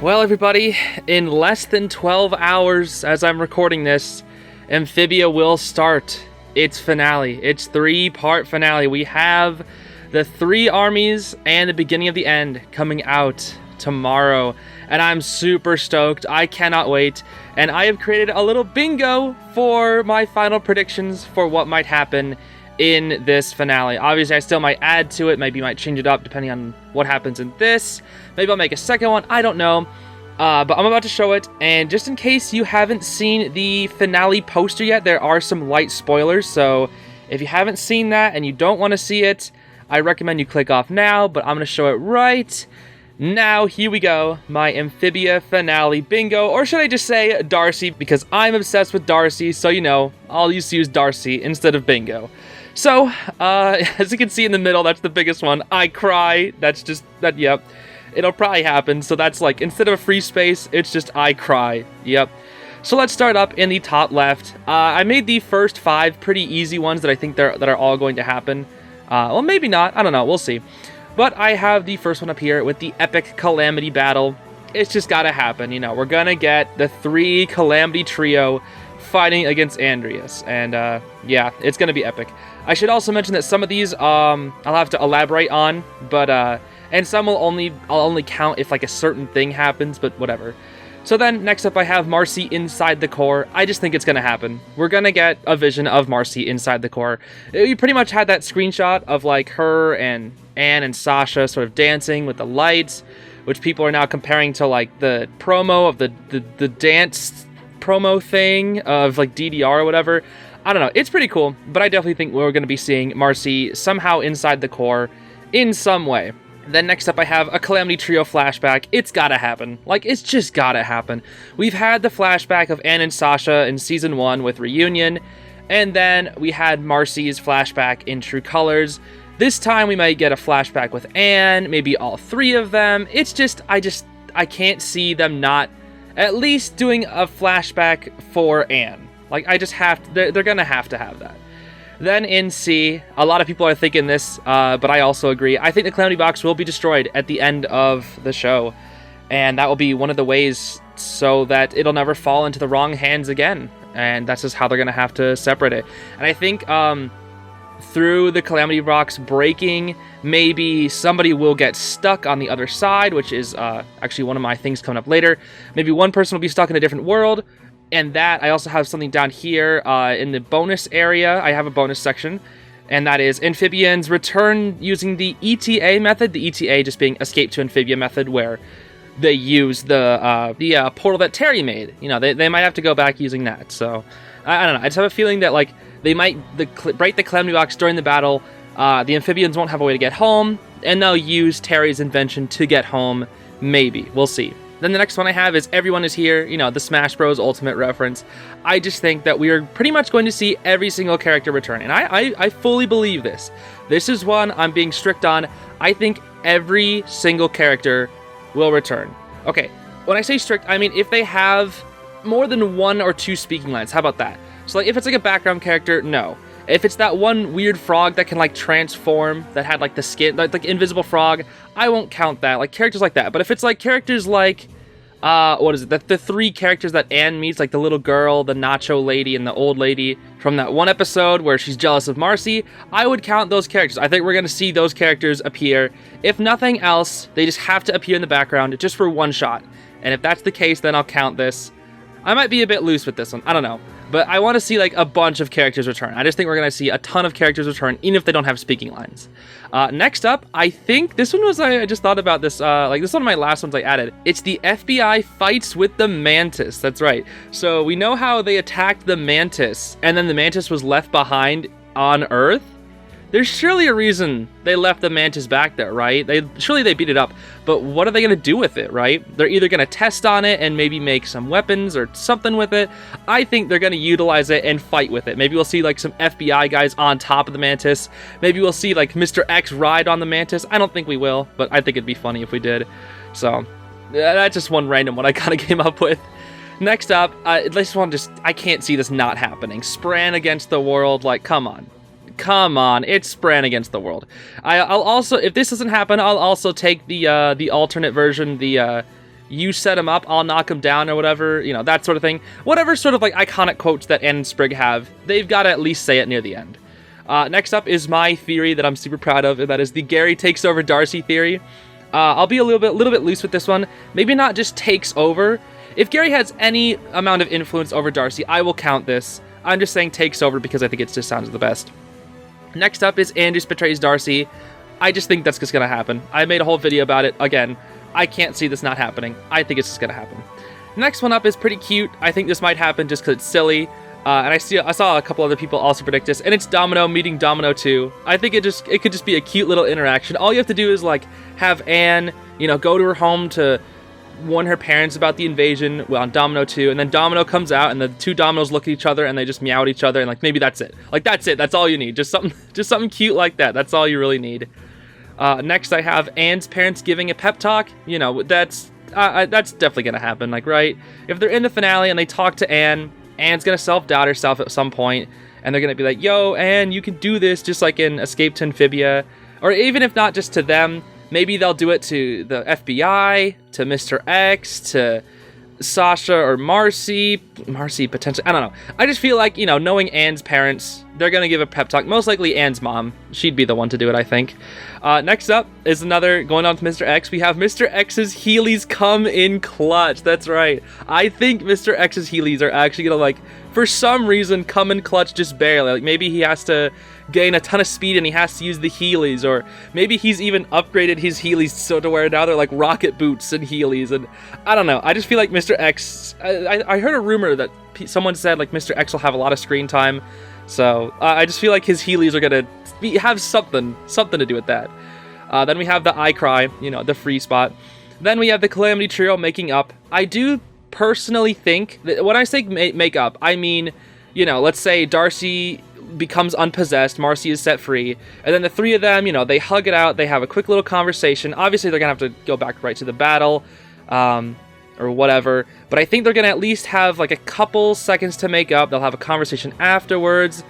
Well, everybody, in less than 12 hours as I'm recording this, Amphibia will start its finale, its 3-part finale. We have the 3 armies and the beginning of the end coming out tomorrow, and I'm super stoked. I cannot wait, and I have created a little bingo for my final predictions for what might happen in this finale. Obviously, I still might add to it, maybe might change it up depending on what happens in this. Maybe I'll make a second one, I don't know. But I'm about to show it, and just in case you haven't seen the finale poster yet, there are some light spoilers, so if you haven't seen that and you don't want to see it, I recommend you click off now, but I'm going to show it right now. Here we go, my Amphibia finale bingo, or should I just say Darcy, because I'm obsessed with Darcy, so you know, I'll just use Darcy instead of bingo. So, as you can see in the middle, that's the biggest one. I cry. That's just, yep. It'll probably happen. So that's like, instead of a free space, it's just I cry. Yep. So let's start up in the top left. I made the first 5 pretty easy ones that I think that are all going to happen. Well, maybe not. I don't know. We'll see. But I have the first one up here with the epic Calamity battle. It's just gotta happen. You know, we're gonna get the 3 Calamity trio fighting against Andrias, and yeah, it's gonna be epic. I should also mention that some of these I'll have to elaborate on, but and some I'll only count if like a certain thing happens, but whatever. So then next up I have Marcy inside the core. I just think it's gonna happen. We're gonna get a vision of Marcy inside the core. We pretty much had that screenshot of like her and Anne and Sasha sort of dancing with the lights, which people are now comparing to like the promo of the dance promo thing of like DDR or whatever. I don't know, it's pretty cool, but I definitely think we're going to be seeing Marcy somehow inside the core in some way. Then next up I have a Calamity Trio flashback. It's gotta happen. Like, it's just gotta happen. We've had the flashback of Anne and Sasha in Season 1 with Reunion, and then we had Marcy's flashback in True Colors. This time we might get a flashback with Anne, maybe all 3 of them. It's just, I can't see them not at least doing a flashback for Anne. Like, I just have to, they're gonna have to have that. Then in C, a lot of people are thinking this, but I also agree. I think the Calamity Box will be destroyed at the end of the show, and that will be one of the ways so that it'll never fall into the wrong hands again, and that's just how they're gonna have to separate it. And I think through the Calamity Box breaking, maybe somebody will get stuck on the other side, which is actually one of my things coming up later. Maybe one person will be stuck in a different world. And that, I also have something down here in the bonus area. I have a bonus section, and that is Amphibians return using the ETA method. The ETA just being Escape to Amphibia method, where they use the portal that Terry made. You know, they might have to go back using that. So, I don't know. I just have a feeling that, like, they might break the Calamity Box during the battle. The Amphibians won't have a way to get home, and they'll use Terry's invention to get home. Maybe. We'll see. Then the next one I have is Everyone is Here, you know, the Smash Bros. Ultimate reference. I just think that we are pretty much going to see every single character return, and I fully believe this. This is one I'm being strict on. I think every single character will return. Okay, when I say strict, I mean if they have more than 1 or 2 speaking lines. How about that? So like if it's like a background character, no. If it's that one weird frog that can like transform, that had like the skin, like Invisible Frog, I won't count that. Like characters like that. But if it's like characters like, what is it? The 3 characters that Anne meets, like the little girl, the nacho lady, and the old lady from that one episode where she's jealous of Marcy, I would count those characters. I think we're going to see those characters appear. If nothing else, they just have to appear in the background just for one shot. And if that's the case, then I'll count this. I might be a bit loose with this one. I don't know. But I want to see like a bunch of characters return. I just think we're going to see a ton of characters return, even if they don't have speaking lines. Next up, I think this one was, I just thought about this, like this is one of my last ones I added. It's the FBI fights with the Mantis. That's right. So we know how they attacked the Mantis, and then the Mantis was left behind on Earth. There's surely a reason they left the Mantis back there, right? Surely they beat it up, but what are they going to do with it, right? They're either going to test on it and maybe make some weapons or something with it. I think they're going to utilize it and fight with it. Maybe we'll see like some FBI guys on top of the Mantis. Maybe we'll see like Mr. X ride on the Mantis. I don't think we will, but I think it'd be funny if we did. So that's just one random one I kind of came up with. Next up, this one I can't see this not happening. Spranne against the world, like, come on. Come on, it's Spranne against the world. I'll also, if this doesn't happen, I'll also take the alternate version, the you set him up, I'll knock him down or whatever, you know, that sort of thing. Whatever sort of like iconic quotes that Anne and Sprig have, they've got to at least say it near the end. Next up is my theory that I'm super proud of, and that is the Gary takes over Darcy theory. I'll be a little bit loose with this one. Maybe not just takes over. If Gary has any amount of influence over Darcy, I will count this. I'm just saying takes over because I think it just sounds the best. Next up is Andrias betrays Darcy. I just think that's just going to happen. I made a whole video about it. Again, I can't see this not happening. I think it's just going to happen. Next one up is pretty cute. I think this might happen just because it's silly. And I saw a couple other people also predict this, and it's Domino meeting Domino 2. I think it could just be a cute little interaction. All you have to do is like have Anne, you know, go to her home to warn her parents about the invasion on Domino 2, and then Domino comes out, and the two Dominos look at each other, and they just meow at each other, and like maybe that's it. Like that's it. That's all you need. Just something cute like that. That's all you really need. Next, I have Anne's parents giving a pep talk. You know, that's definitely gonna happen. Like, right? If they're in the finale and they talk to Anne, Anne's gonna self-doubt herself at some point, and they're gonna be like, yo, Anne, you can do this, just like in Escape to Amphibia. Or even if not just to them, maybe they'll do it to the FBI, to Mr. X, to Sasha or Marcy potentially, I don't know. I just feel like, you know, knowing Anne's parents, they're gonna give a pep talk. Most likely Anne's mom. She'd be the one to do it, I think. Next up is another, going on to Mr. X, we have Mr. X's Heelys come in clutch. That's right. I think Mr. X's Heelys are actually gonna, like, for some reason, come in clutch just barely. Like, maybe he has to gain a ton of speed and he has to use the Heelys, or maybe he's even upgraded his Heelys so to where now they're like rocket boots and Heelys, and I don't know. I just feel like Mr. X, I heard a rumor that someone said like Mr. X will have a lot of screen time, so I just feel like his Heelys are gonna have something to do with that. Then we have the I Cry, you know, the free spot. Then we have the Calamity trio making up. I do personally think that when I say make up, I mean, you know, let's say Darcy becomes unpossessed, Marcy is set free, and then the three of them, you know, they hug it out, they have a quick little conversation. Obviously they're gonna have to go back right to the battle, or whatever, but I think they're gonna at least have like a couple seconds to make up. They'll have a conversation afterwards,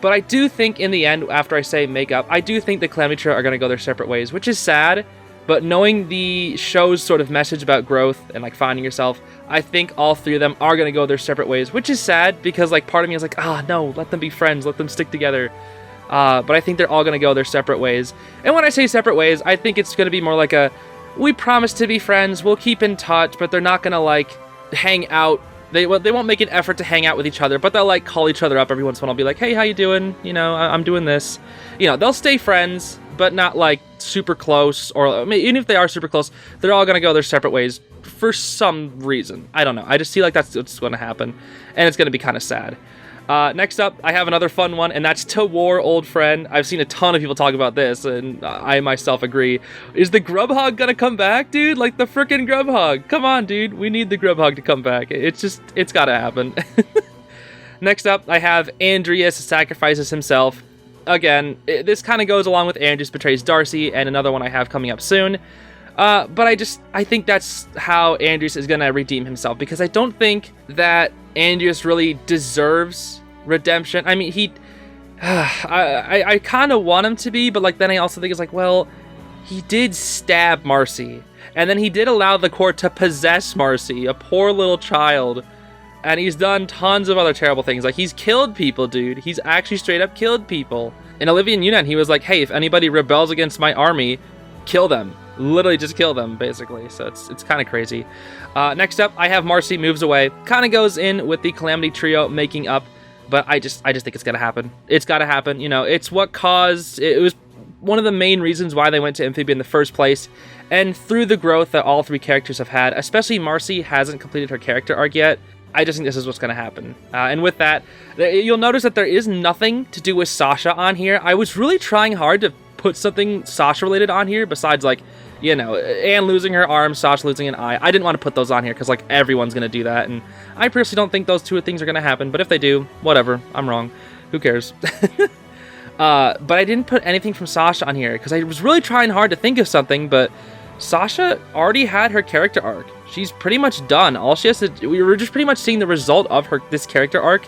but I do think in the end, after I say make up, I do think the Calamity trio are gonna go their separate ways, which is sad. But knowing the show's sort of message about growth and like finding yourself, I think all three of them are going to go their separate ways, which is sad because like part of me is like, no, let them be friends, let them stick together. But I think they're all going to go their separate ways. And when I say separate ways, I think it's going to be more like we promise to be friends, we'll keep in touch, but they're not going to like hang out. They won't make an effort to hang out with each other, but they'll like call each other up every once in a while. I'll be like, hey, how you doing? You know, I'm doing this. You know, they'll stay friends, but not like super close, or I mean, even if they are super close, they're all gonna go their separate ways for some reason. I don't know. I just feel like that's what's gonna happen, and it's gonna be kind of sad. Next up, I have another fun one, and that's To War Old Friend. I've seen a ton of people talk about this, and I myself agree. Is the Grubhog gonna come back, dude? Like the frickin' Grubhog. Come on, dude. We need the Grubhog to come back. It's gotta happen. Next up, I have Andrias sacrifices himself. Again, this kind of goes along with Andrias betrays Darcy, and another one I have coming up soon. But I think that's how Andrias is gonna redeem himself, because I don't think that Andrias really deserves redemption. I mean, I kind of want him to be, but like then I also think it's like, well, he did stab Marcy, and then he did allow the court to possess Marcy, a poor little child, and he's done tons of other terrible things. Like, he's killed people, dude. He's actually straight up killed people. In Oblivion Union, he was like, hey, if anybody rebels against my army, kill them. Literally just kill them, basically. So it's kind of crazy. Next up, I have Marcy moves away. Kind of goes in with the Calamity trio making up, but I just think it's gonna happen. It's gotta happen. You know, it's what caused, it was one of the main reasons why they went to Amphibia in the first place, and through the growth that all three characters have had, especially Marcy hasn't completed her character arc yet, I just think this is what's going to happen. And with that, you'll notice that there is nothing to do with Sasha on here. I was really trying hard to put something Sasha related on here besides, like, you know, Anne losing her arm, Sasha losing an eye. I didn't want to put those on here because, like, everyone's going to do that. And I personally don't think those two things are going to happen. But if they do, whatever. I'm wrong. Who cares? But I didn't put anything from Sasha on here because I was really trying hard to think of something, but Sasha already had her character arc. She's pretty much done. All she has to, we were just pretty much seeing the result of this character arc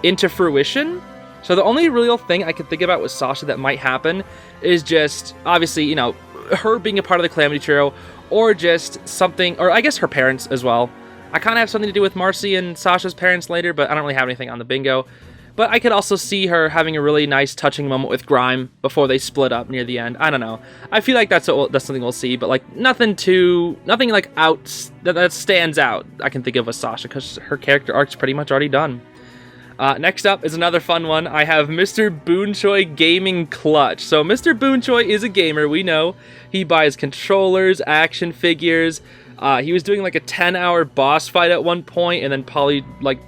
into fruition. So the only real thing I could think about with Sasha that might happen is just, obviously, you know, her being a part of the Calamity trio, or just something, or I guess her parents as well. I kind of have something to do with Marcy and Sasha's parents later, but I don't really have anything on the bingo. But I could also see her having a really nice, touching moment with Grime before they split up near the end. I don't know. I feel like that's something we'll see, but like nothing like that stands out I can think of with Sasha, because her character arc's pretty much already done. Next up is another fun one. I have Mr. Boonchuy Gaming Clutch. So Mr. Boonchuy is a gamer, we know. He buys controllers, action figures. He was doing like a 10-hour boss fight at one point, and then probably like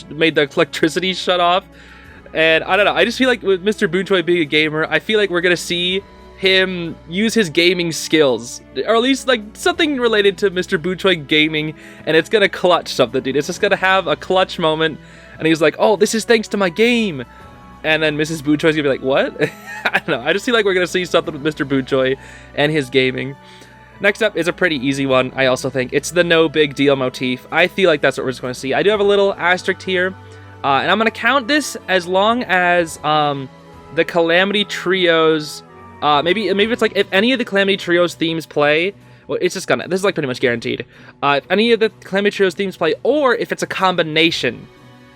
made the electricity shut off. And I don't know, I just feel like with Mr. Boonchuy being a gamer, I feel like we're gonna see him use his gaming skills, or at least like something related to Mr. Boonchuy gaming, and it's gonna clutch something, dude. It's just gonna have a clutch moment, and he's like, oh, this is thanks to my game. And then Mrs. Boonchuy is gonna be like, what? I don't know, I just feel like we're gonna see something with Mr. Boonchuy and his gaming. Next up is a pretty easy one, I also think. It's the no big deal motif. I feel like that's what we're just going to see. I do have a little asterisk here, and I'm going to count this as long as the Calamity Trios, maybe it's like if any of the Calamity Trios themes play, well, it's just gonna, this is like pretty much guaranteed. If any of the Calamity Trios themes play, or if it's a combination.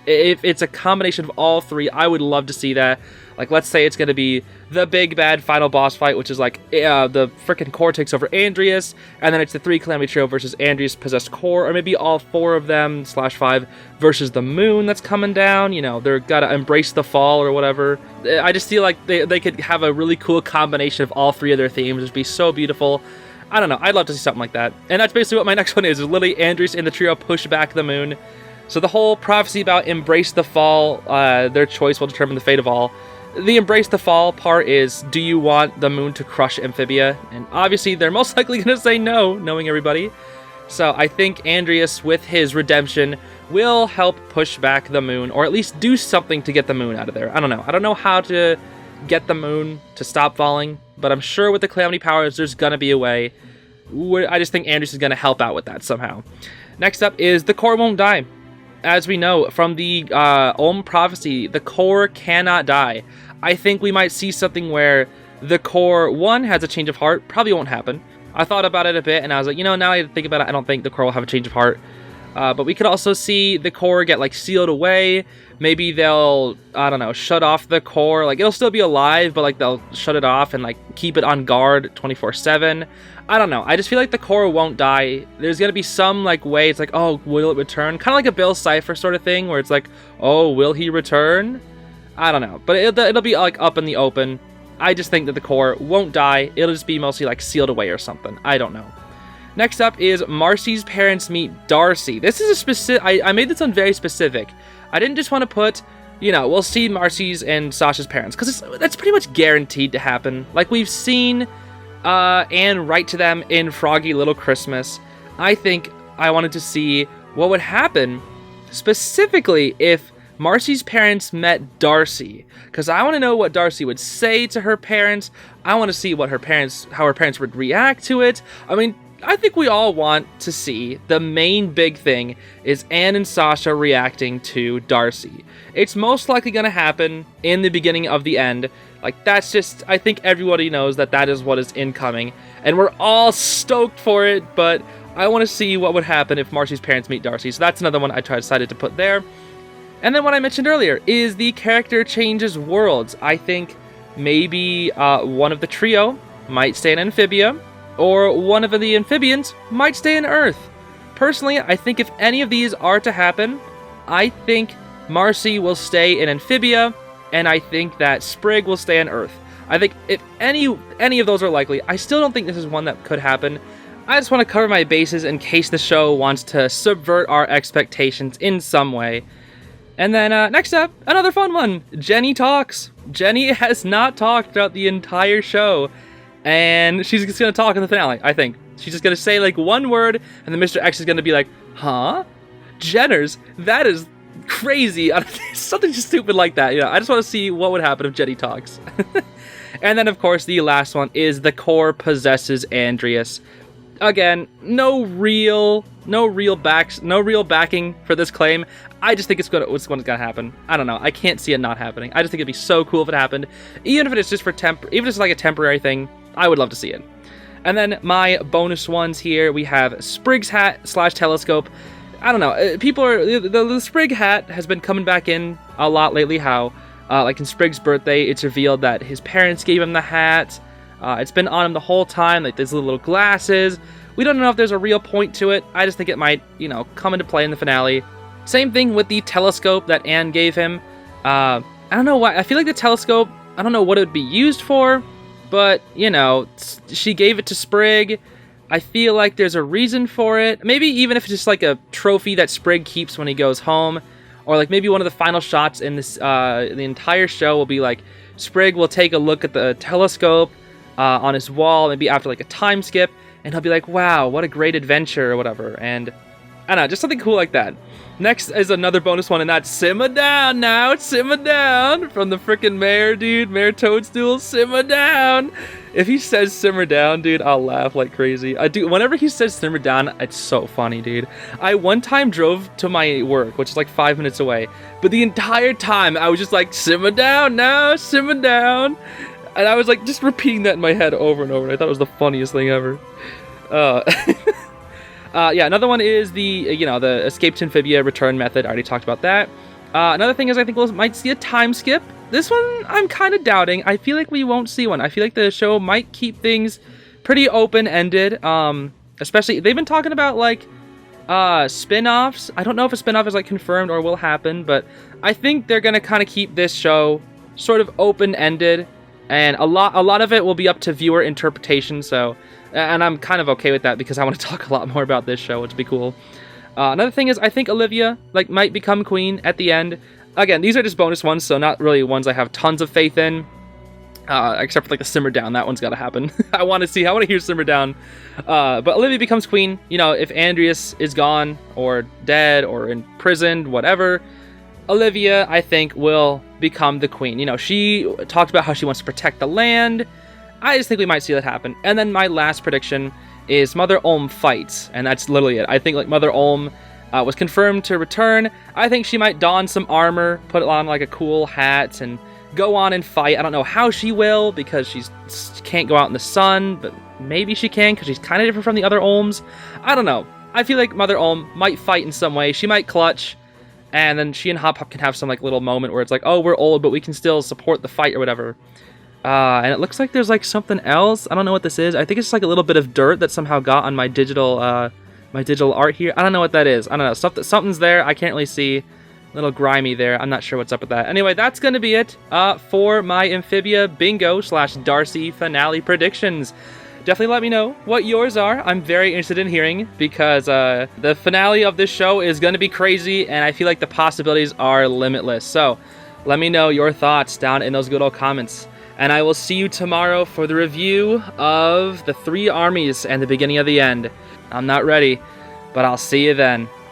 If it's a combination of all three, I would love to see that. Like, let's say it's going to be the big bad final boss fight, which is like the freaking core takes over Andrias, and then it's the 3 Calamity Trio versus Andrias possessed core, or maybe all 4 of them /5 versus the moon that's coming down. You know, they're got to embrace the fall or whatever. I just feel like they could have a really cool combination of all 3 of their themes. It'd be so beautiful. I don't know. I'd love to see something like that. And that's basically what my next one is literally Andrias and the trio push back the moon. So the whole prophecy about embrace the fall, their choice will determine the fate of all. The embrace the fall part is, do you want the moon to crush Amphibia? And obviously they're most likely going to say no, knowing everybody. So I think Andrias, with his redemption, will help push back the moon, or at least do something to get the moon out of there. I don't know. I don't know how to get the moon to stop falling, but I'm sure with the Calamity powers, there's going to be a way. I just think Andrias is going to help out with that somehow. Next up is the core won't die. As we know from the Ulm prophecy, the core cannot die. I think we might see something where the core, one, has a change of heart. Probably won't happen. I thought about it a bit, and I was like, you know, now I think about it, I don't think the core will have a change of heart. But we could also see the core get, like, sealed away. Maybe they'll, I don't know, shut off the core. Like, it'll still be alive, but, like, they'll shut it off and, like, keep it on guard 24/7. I don't know. I just feel like the core won't die. There's going to be some, like, way it's like, oh, will it return? Kind of like a Bill Cipher sort of thing, where it's like, oh, will he return? I don't know. But it'll be, like, up in the open. I just think that the core won't die. It'll just be mostly, like, sealed away or something. I don't know. Next up is Marcy's parents meet Darcy. This is a specific... I made this one very specific. I didn't just want to put, you know, we'll see Marcy's and Sasha's parents, because that's pretty much guaranteed to happen. Like, we've seen Anne write to them in Froggy Little Christmas. I think I wanted to see what would happen, specifically if Marcy's parents met Darcy, because I want to know what Darcy would say to her parents. I want to see what how her parents would react to it. I mean, I think we all want to see the main big thing is Anne and Sasha reacting to Darcy. It's most likely going to happen in the beginning of the end. Like, that's just, I think everybody knows that is what is incoming, and we're all stoked for it, but I want to see what would happen if Marcy's parents meet Darcy. So that's another one I decided to put there. And then what I mentioned earlier is the character changes worlds. I think maybe one of the trio might stay in Amphibia, or one of the amphibians might stay in Earth. Personally, I think if any of these are to happen, I think Marcy will stay in Amphibia, and I think that Sprig will stay on Earth. I think if any of those are likely, I still don't think this is one that could happen. I just want to cover my bases in case the show wants to subvert our expectations in some way. And then next up, another fun one. Jenny talks. Jenny has not talked throughout the entire show, and she's just going to talk in the finale, I think. She's just going to say, like, one word, and then Mr. X is going to be like, huh? Jenners? That is crazy. Something just stupid like that. I just want to see what would happen if Jenny talks. And then, of course, the last one is the core possesses Andrias. Again, no real backing for this claim. I just think it's gonna happen. I don't know. I can't see it not happening. I just think it'd be so cool if it happened, even if it's just like a temporary thing. I would love to see it. And then my bonus ones here, we have Sprig's hat / telescope. I don't know, people are, the Sprig hat has been coming back in a lot lately, how, like in Sprig's birthday, it's revealed that his parents gave him the hat. It's been on him the whole time, like these little glasses. We don't know if there's a real point to it. I just think it might, come into play in the finale. Same thing with the telescope that Anne gave him. I don't know why, I feel like the telescope, I don't know what it would be used for, but, she gave it to Sprig. I feel like there's a reason for it. Maybe even if it's just like a trophy that Sprig keeps when he goes home. Or like maybe one of the final shots in this, the entire show will be like, Sprig will take a look at the telescope on his wall, maybe after like a time skip, and he'll be like, wow, what a great adventure or whatever. And I don't know, just something cool like that. Next is another bonus one, and that's Simmer Down now, Simmer Down, from the frickin' Mayor, dude, Mayor Toadstool, Simmer Down. If he says Simmer Down, dude, I'll laugh like crazy. I do. Whenever he says Simmer Down, it's so funny, dude. I one time drove to my work, which is like 5 minutes away, but the entire time I was just like, Simmer Down now, Simmer Down. And I was like just repeating that in my head over and over, and I thought it was the funniest thing ever. Yeah, another one is the escape to Amphibia return method. I already talked about that. Another thing is I think we might see a time skip. This one I'm kind of doubting. I feel like we won't see one. I feel like the show might keep things pretty open-ended. Especially, they've been talking about like spin-offs. I don't know if a spin-off is like confirmed or will happen, but I think they're gonna kind of keep this show sort of open-ended, and a lot of it will be up to viewer interpretation. So. And I'm kind of okay with that because I want to talk a lot more about this show, which would be cool. Another thing is I think Olivia might become queen at the end. Again, these are just bonus ones, so not really ones I have tons of faith in. Except for like the Simmer Down, that one's got to happen. I want to hear Simmer Down. But Olivia becomes queen. If Andrias is gone or dead or imprisoned, whatever, Olivia, I think, will become the queen. She talked about how she wants to protect the land. I just think we might see that happen. And then my last prediction is Mother Olm fights, and that's literally it. I think like Mother Olm was confirmed to return. I think she might don some armor, put on like a cool hat, and go on and fight. I don't know how she will because she can't go out in the sun, but maybe she can because she's kind of different from the other Olms. I don't know. I feel like Mother Olm might fight in some way. She might clutch, and then she and Hop Hop can have some like little moment where it's like, oh, we're old, but we can still support the fight or whatever. And it looks like there's like something else. I don't know what this is. I think it's just like a little bit of dirt that somehow got on my digital art here. I don't know what that is. I don't know. Something's there. I can't really see. A little grimy there. I'm not sure what's up with that. Anyway, that's going to be it for my Amphibia Bingo / Darcy finale predictions. Definitely let me know what yours are. I'm very interested in hearing because the finale of this show is going to be crazy, and I feel like the possibilities are limitless. So let me know your thoughts down in those good old comments. And I will see you tomorrow for the review of the 3 armies and the beginning of the end. I'm not ready, but I'll see you then.